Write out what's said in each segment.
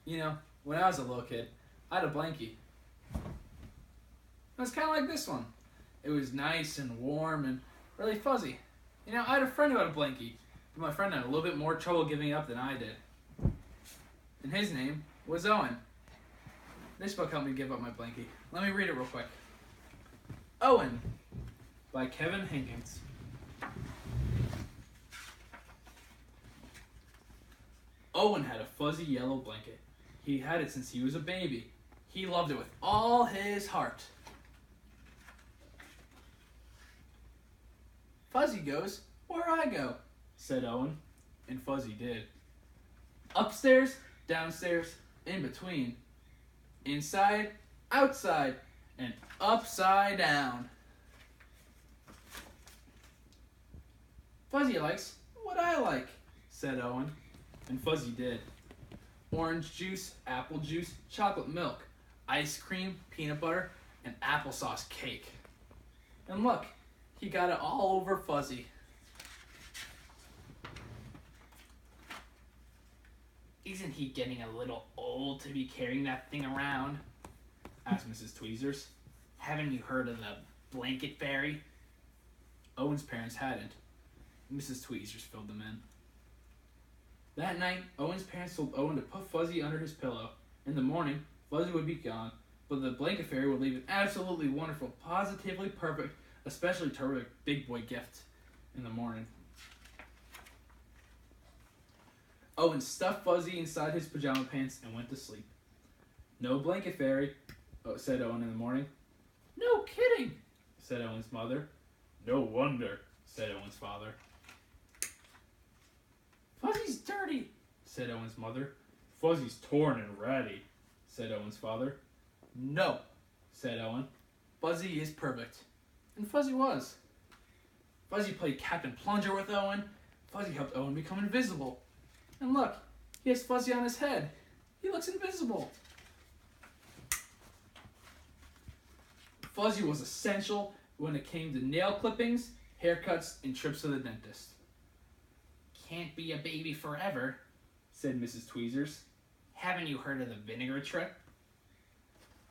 You know, when I was a little kid, I had a blankie. It was kind of like this one. It was nice and warm and really fuzzy. You know, I had a friend who had a blankie, but my friend had a little bit more trouble giving up than I did. And his name was Owen. This book helped me give up my blankie. Let me read it real quick. Owen by Kevin Hankins. Owen had a fuzzy yellow blanket. He had it since he was a baby. He loved it with all his heart. Fuzzy goes where I go, said Owen, and Fuzzy did. Upstairs, downstairs, in between, inside, outside, and upside down. Fuzzy likes what I like, said Owen, and Fuzzy did. Orange juice, apple juice, chocolate milk, ice cream, peanut butter, and applesauce cake. And look, he got it all over Fuzzy. Isn't he getting a little old to be carrying that thing around? Asked Mrs. Tweezers. Haven't you heard of the blanket fairy? Owen's parents hadn't. Mrs. Tweezers filled them in. That night, Owen's parents told Owen to put Fuzzy under his pillow. In the morning, Fuzzy would be gone, but the blanket fairy would leave an absolutely wonderful, positively perfect, especially terrific big boy gift in the morning. Owen stuffed Fuzzy inside his pajama pants and went to sleep. No blanket fairy, said Owen in the morning. No kidding, said Owen's mother. No wonder, said Owen's father. Fuzzy's dirty, said Owen's mother. Fuzzy's torn and ratty, said Owen's father. No, said Owen. Fuzzy is perfect. And Fuzzy was. Fuzzy played Captain Plunger with Owen. Fuzzy helped Owen become invisible. And look, he has Fuzzy on his head. He looks invisible. Fuzzy was essential when it came to nail clippings, haircuts, and trips to the dentist. Can't be a baby forever, said Mrs. Tweezers. Haven't you heard of the vinegar trick?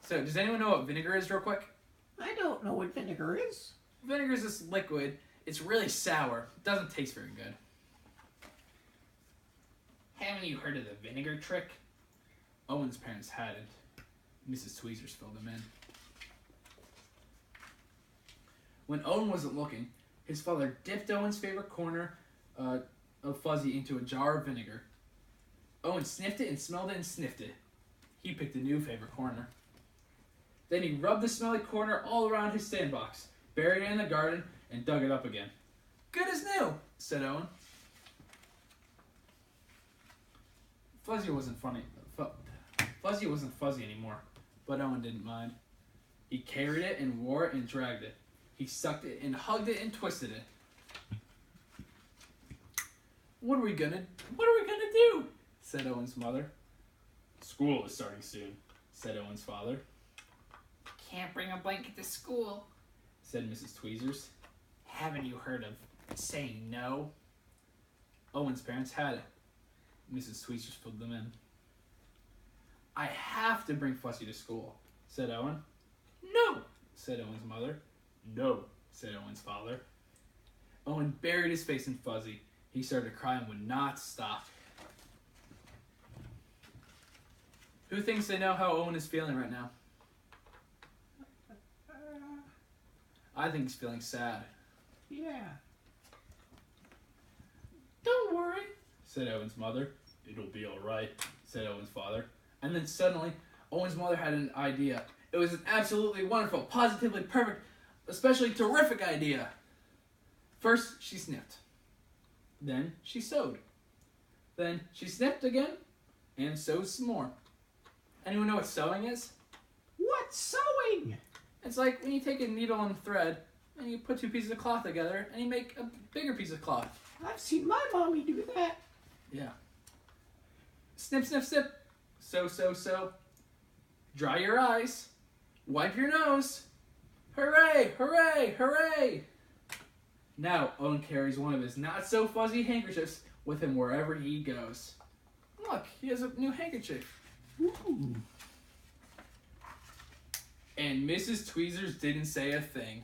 So, does anyone know what vinegar is real quick? I don't know what vinegar is. Vinegar is this liquid. It's really sour. It doesn't taste very good. Haven't you heard of the vinegar trick? Owen's parents hadn't. Mrs. Tweezers filled them in. When Owen wasn't looking, his father dipped Owen's favorite corner of Fuzzy into a jar of vinegar. Owen sniffed it and smelled it and sniffed it. He picked a new favorite corner. Then he rubbed the smelly corner all around his sandbox, buried it in the garden, and dug it up again. Good as new, said Owen. Fuzzy wasn't fuzzy anymore, but Owen didn't mind. He carried it and wore it and dragged it. He sucked it and hugged it and twisted it. What are we gonna do? Said Owen's mother. School is starting soon, said Owen's father. Can't bring a blanket to school, said Mrs. Tweezers. Haven't you heard of saying no? Owen's parents had it. Mrs. Tweezers filled them in. I have to bring Fuzzy to school, said Owen. No, said Owen's mother. No, said Owen's father. Owen buried his face in Fuzzy. He started to cry and would not stop. Who thinks they know how Owen is feeling right now? I think he's feeling sad. Yeah. Don't worry, said Owen's mother. It'll be all right, said Owen's father. And then suddenly, Owen's mother had an idea. It was an absolutely wonderful, positively perfect, especially terrific idea. First, she sniffed. Then she sewed. Then she sniffed again and sewed some more. Anyone know what sewing is? What's sewing? It's like when you take a needle and thread and you put two pieces of cloth together and you make a bigger piece of cloth. I've seen my mommy do that. Yeah. Snip, snip, snip. Sew, sew, sew. Dry your eyes. Wipe your nose. Hooray, hooray, hooray. Now Owen carries one of his not-so-fuzzy handkerchiefs with him wherever he goes. Look, he has a new handkerchief. Ooh. And Mrs. Tweezers didn't say a thing.